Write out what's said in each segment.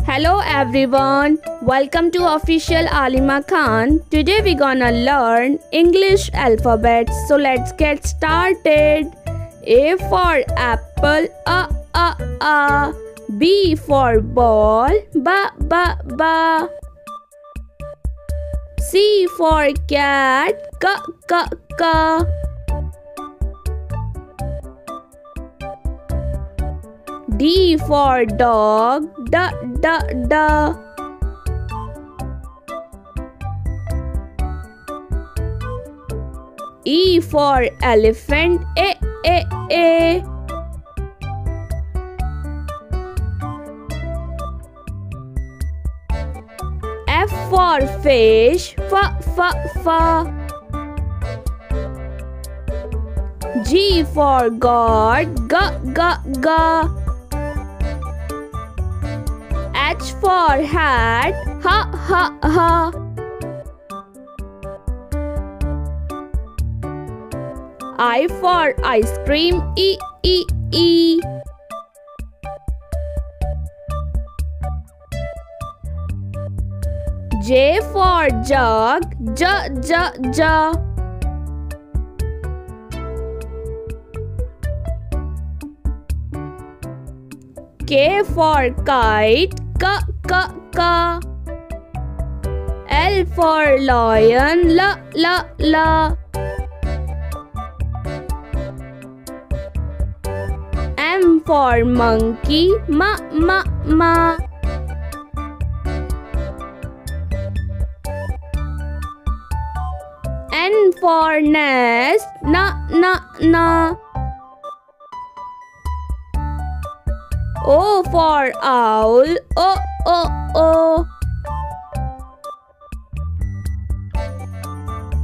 Hello everyone, welcome to official Alima Khan. Today we gonna learn English alphabet. So let's get started. A for apple, a. B for ball, ba. C for cat, ka. D for dog, da. E for elephant, a. F for fish, fa. G for God, ga. H for hat, ha. I for ice cream, e. J for jug, ja. K for kite, ka. L for lion, la. M for monkey, ma. N for nest, na. O for owl, o.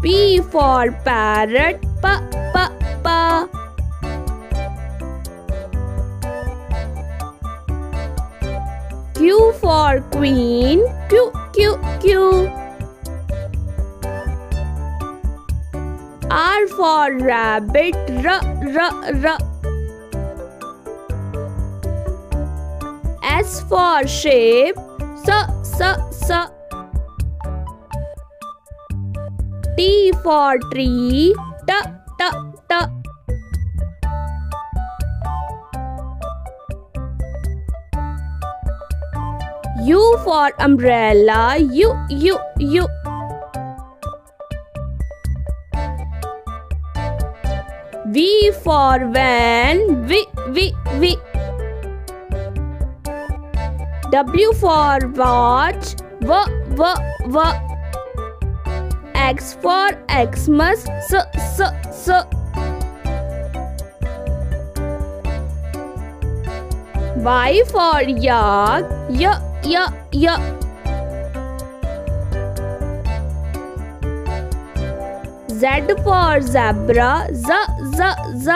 P for parrot, pa. Q for queen, Q. R for rabbit, r. S for shape, s. T for tree, t. U for umbrella, u. V for van, v. W for watch, v. X for Xmas, s. Y for yak, y. Z for zebra, z.